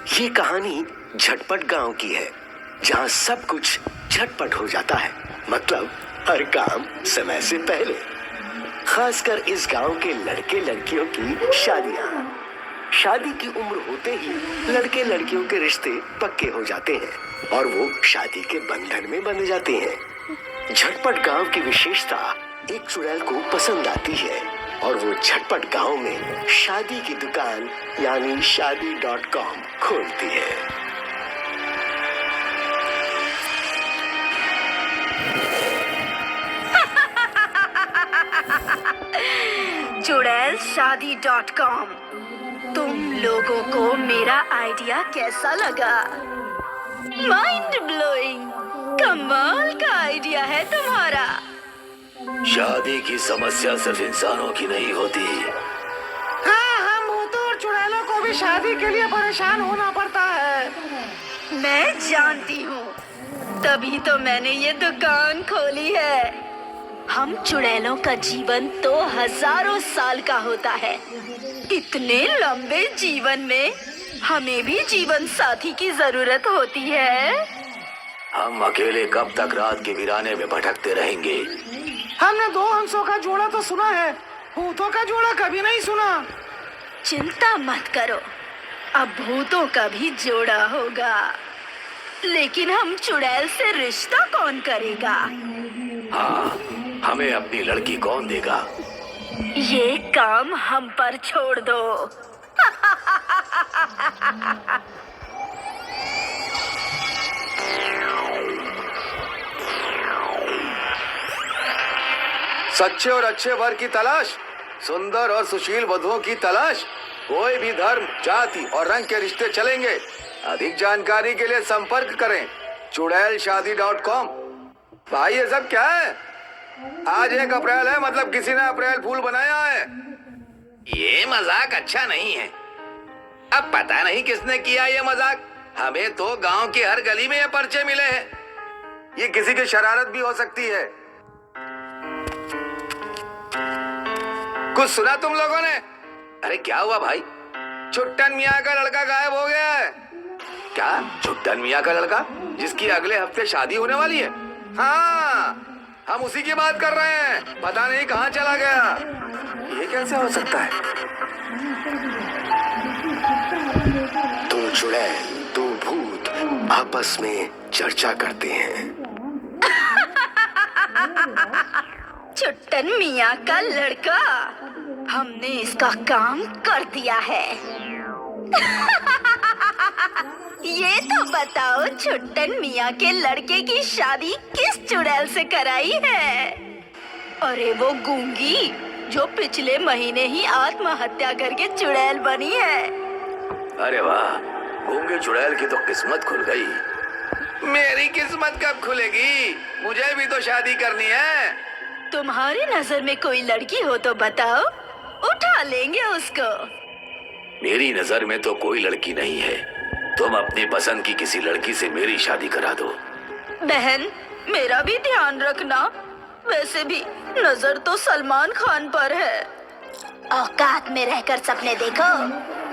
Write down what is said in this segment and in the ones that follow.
ये कहानी झटपट गांव की है, जहां सब कुछ झटपट हो जाता है। मतलब हर काम समय से पहले। खासकर इस गांव के लड़के लड़कियों की शादियां। शादी की उम्र होते ही लड़के लड़कियों के रिश्ते पक्के हो जाते हैं और वो शादी के बंधन में बंध जाते हैं। झटपट गांव की विशेषता एक चुड़ैल को पसंद आती है और वो झटपट गांव में शादी की दुकान यानी शादी.com खोलती है। चुड़ैल शादी.com। तुम लोगों को मेरा आइडिया कैसा लगा? माइंड ब्लोइंग, कमाल का आइडिया है तुम्हारा। शादी की समस्या सिर्फ इंसानों की नहीं होती। हाँ, हम भूतों और चुड़ैलों को भी शादी के लिए परेशान होना पड़ता है। मैं जानती हूँ, तभी तो मैंने ये दुकान खोली है। हम चुड़ैलों का जीवन तो हजारों साल का होता है। इतने लंबे जीवन में हमें भी जीवन साथी की जरूरत होती है। हम अकेले कब तक रात के वीराने में भटकते रहेंगे? हमने दो हंसों का जोड़ा तो सुना है, भूतों का जोड़ा कभी नहीं सुना। चिंता मत करो, अब भूतों का भी जोड़ा होगा। लेकिन हम चुड़ैल से रिश्ता कौन करेगा? हाँ, हमें अपनी लड़की कौन देगा? ये काम हम पर छोड़ दो। सच्चे और अच्छे वर की तलाश, सुंदर और सुशील वधुओं की तलाश। कोई भी धर्म, जाति और रंग के रिश्ते चलेंगे। अधिक जानकारी के लिए संपर्क करें चुड़ैल शादी.com। भाई ये सब क्या है? आज 1 अप्रैल है, मतलब किसी ने अप्रैल फूल बनाया है। ये मजाक अच्छा नहीं है। अब पता नहीं किसने किया ये मजाक। हमें तो गांव की हर गली में ये पर्चे मिले हैं। ये किसी की शरारत भी हो सकती है। कुछ सुना तुम लोगों ने? अरे क्या हुआ भाई? छुट्टन मियाँ का लड़का गायब हो गया है। क्या छुट्टन मियाँ का लड़का, जिसकी अगले हफ्ते शादी होने वाली है? हाँ, हम उसी की बात कर रहे हैं। पता नहीं कहाँ चला गया। ये कैसे हो सकता है? दो चुड़ैल, दो भूत आपस में चर्चा करते हैं। छुट्टन मियाँ का लड़का, हमने इसका काम कर दिया है। ये तो बताओ, छुट्टन मियाँ के लड़के की शादी किस चुड़ैल से कराई है? अरे वो गूंगी जो पिछले महीने ही आत्महत्या करके चुड़ैल बनी है। अरे वाह, गूंगे चुड़ैल की तो किस्मत खुल गई। मेरी किस्मत कब खुलेगी? मुझे भी तो शादी करनी है। तुम्हारी नजर में कोई लड़की हो तो बताओ, उठा लेंगे उसको। मेरी नजर में तो कोई लड़की नहीं है। तुम अपनी पसंद की किसी लड़की से मेरी शादी करा दो। बहन, मेरा भी ध्यान रखना। वैसे भी नजर तो सलमान खान पर है। औकात में रहकर सपने देखो।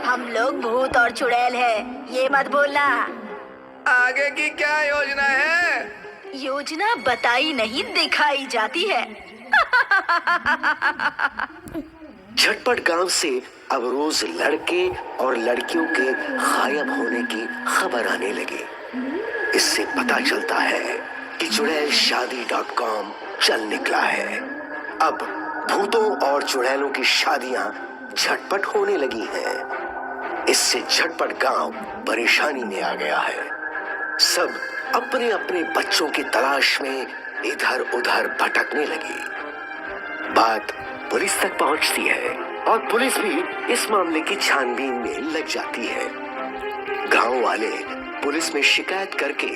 हम लोग भूत और चुड़ैल हैं, ये मत बोलना। आगे की क्या योजना है? योजना बताई नहीं, दिखाई जाती है। झटपट गांव से अब रोज लड़के और लड़कियों के गायब होने की खबर आने लगी। इससे पता चलता है कि चुड़ैल शादी.com चल निकला है। अब भूतों और चुड़ैलों की शादियां झटपट होने लगी हैं। इससे झटपट गांव परेशानी में आ गया है। सब अपने अपने बच्चों की तलाश में इधर उधर भटकने लगी। बात पुलिस तक पहुंचती है और पुलिस भी इस मामले की छानबीन में लग जाती है। गांव वाले पुलिस में शिकायत करके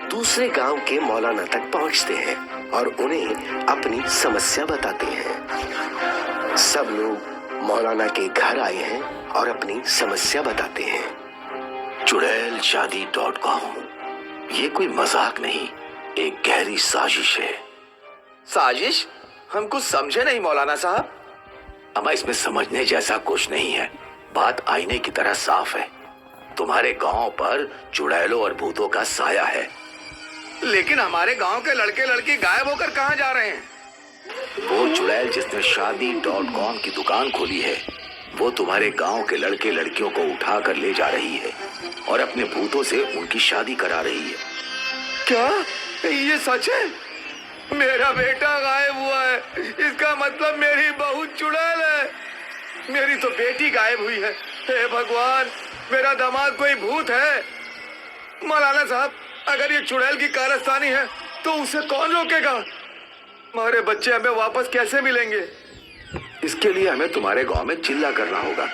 दूसरे गांव के मौलाना तक पहुंचते हैं और उन्हें अपनी समस्या बताते हैं। सब लोग मौलाना के घर आए हैं और अपनी समस्या बताते हैं। चुड़ैल शादी.com, ये कोई मजाक नहीं, एक गहरी साजिश है। साजिश? हम कुछ समझे नहीं मौलाना साहब। अमा, इसमें समझने जैसा कुछ नहीं है। बात आईने की तरह साफ है। तुम्हारे गांव पर चुड़ैलों और भूतों का साया है। लेकिन हमारे गांव के लड़के लड़की गायब होकर कहाँ जा रहे हैं? वो चुड़ैल जिसने शादी.com की दुकान खोली है, वो तुम्हारे गांव के लड़के लड़कियों को उठा कर ले जा रही है और अपने भूतों से उनकी शादी करा रही है। क्या ये सच है? मेरा बेटा गायब हुआ है, इसका मतलब मेरी बहू चुड़ैल है। मेरी तो बेटी गायब हुई है। हे भगवान, मेरा दामाद कोई भूत है। मौलाना साहब, अगर ये चुड़ैल की कारस्तानी है तो उसे कौन रोकेगा? हमारे बच्चे हमें वापस कैसे मिलेंगे? इसके लिए हमें तुम्हारे गांव में चिल्ला करना होगा।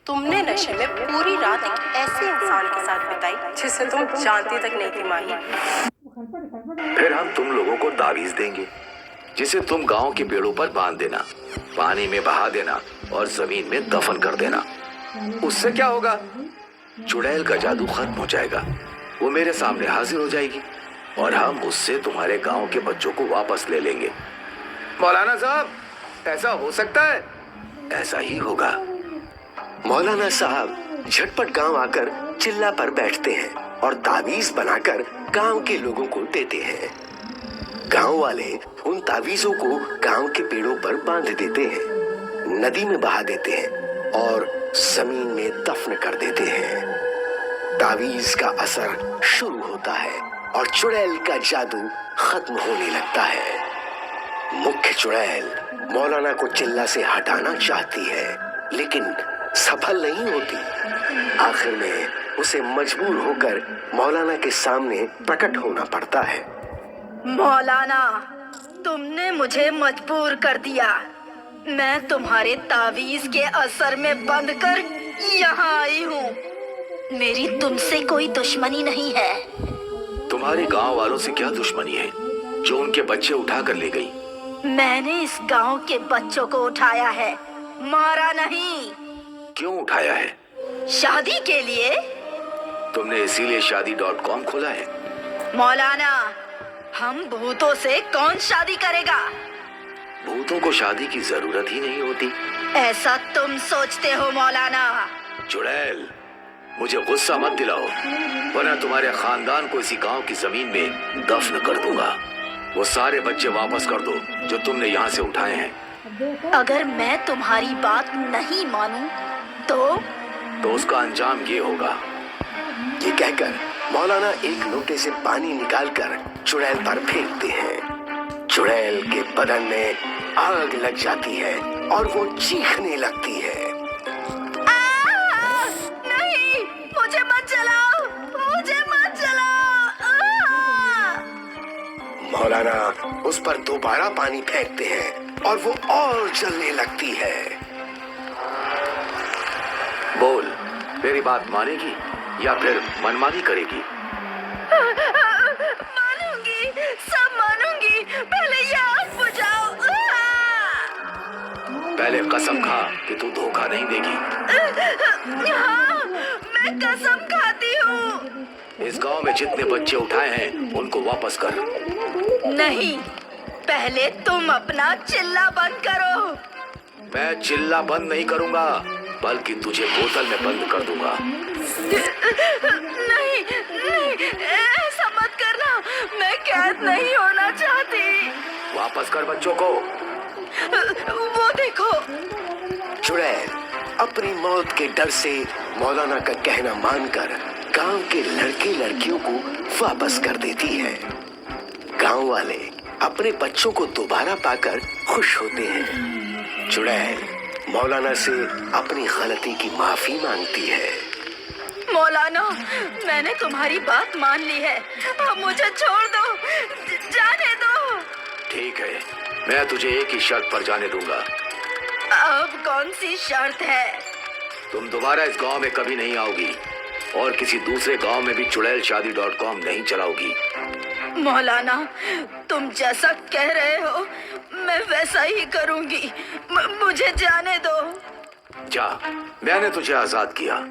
तुमने नशे में पूरी रात एक ऐसे इंसान के साथ बिताई जिसे तुम जानती तक नहीं थी माही। फिर हम तुम लोगों को तावीज देंगे जिसे तुम गांव के पेड़ों पर बांध देना, पानी में बहा देना और जमीन में दफन कर देना। उससे क्या होगा? चुड़ैल का जादू खत्म हो जाएगा, वो मेरे सामने हाजिर हो जाएगी और हम उससे तुम्हारे गांव के बच्चों को वापस ले लेंगे। मौलाना साहब, ऐसा हो सकता है? ऐसा ही होगा। मौलाना साहब झटपट गांव आकर चिल्ला पर बैठते हैं और तावीज बनाकर गांव के लोगों को देते हैं। गांव वाले उन तावीजों को गांव के पेड़ों पर बांध देते हैं, नदी में बहा देते हैं और जमीन में दफन कर देते हैं। तावीज का असर शुरू होता है और चुड़ैल का जादू खत्म होने लगता है। मुख्य चुड़ैल मौलाना को चिल्ला से हटाना चाहती है, लेकिन सफल नहीं होती। आखिर में उसे मजबूर होकर मौलाना के सामने प्रकट होना पड़ता है। मौलाना, तुमने मुझे मजबूर कर दिया। मैं तुम्हारे तावीज के असर में बंद कर यहाँ आई हूँ। मेरी तुमसे कोई दुश्मनी नहीं है। तुम्हारे गांव वालों से क्या दुश्मनी है जो उनके बच्चे उठा कर ले गई? मैंने इस गांव के बच्चों को उठाया है, मारा नहीं। क्यों उठाया है? शादी के लिए। तुमने इसीलिए शादी.com खोला है? मौलाना, हम भूतों से कौन शादी करेगा? भूतों को शादी की जरूरत ही नहीं होती। ऐसा तुम सोचते हो मौलाना? चुड़ैल, मुझे गुस्सा मत दिलाओ, वरना तुम्हारे खानदान को इसी गांव की जमीन में दफन कर दूंगा। वो सारे बच्चे वापस कर दो जो तुमने यहाँ से उठाए हैं। अगर मैं तुम्हारी बात नहीं मानूं तो उसका अंजाम ये होगा। ये कहकर मौलाना एक लोटे से पानी निकालकर चुड़ैल पर फेंकते हैं। चुड़ैल के बदन में आग लग जाती है और वो चीखने लगती है। नहीं, मुझे मत जलाओ, मुझे मत जलाओ। मौलाना उस पर दोबारा पानी फेंकते हैं और वो और जलने लगती है। बोल, मेरी बात मानेगी या फिर मनमानी करेगी? मानूंगी, सब मानूंगी। पहले ये आग बुझाओ। पहले कसम खा कि तू धोखा नहीं देगी। हाँ, मैं कसम खाती हूँ। इस गांव में जितने बच्चे उठाए हैं उनको वापस कर। नहीं, पहले तुम अपना चिल्ला बंद करो। मैं चिल्ला बंद नहीं करूंगा, बल्कि तुझे बोतल में बंद कर दूंगा। नहीं, नहीं, ऐसा मत करना। मैं कैद नहीं होना चाहती। वापस कर बच्चों को। वो देखो। चुड़ैल अपनी मौत के डर से मौलाना का कहना मानकर गांव के लड़के लड़कियों को वापस कर देती है। गांव वाले अपने बच्चों को दोबारा पाकर खुश होते हैं। चुड़ैल मौलाना से अपनी गलती की माफी मांगती है। मौलाना, मैंने तुम्हारी बात मान ली है, अब मुझे छोड़ दो, जाने दो। ठीक है, मैं तुझे एक ही शर्त पर जाने दूंगा। अब कौन सी शर्त है? तुम दोबारा इस गांव में कभी नहीं आओगी और किसी दूसरे गांव में भी चुड़ैल शादी.com नहीं चलाओगी। मौलाना, तुम जैसा कह रहे हो मैं वैसा ही करूंगी। मुझे जाने दो। जा, मैंने तुझे आजाद किया।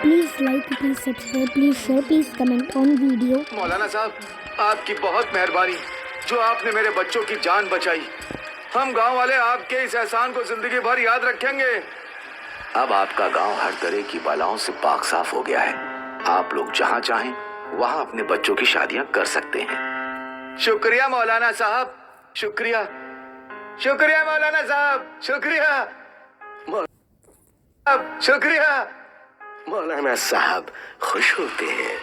Please please like, please subscribe, please share, please comment on video. मौलाना साहब आपकी बहुत मेहरबानी जो आपने मेरे बच्चों की जान बचाई। हम गांव वाले आपके इस एहसान को जिंदगी भर याद रखेंगे। अब आपका गांव हर तरह की बलाओं से पाक साफ हो गया है। आप लोग जहाँ चाहें वहाँ अपने बच्चों की शादियाँ कर सकते हैं। शुक्रिया मौलाना साहब, शुक्रिया शुक्रिया मौलाना साहब, शुक्रिया शुक्रिया। मौलाना साहब खुश होते हैं।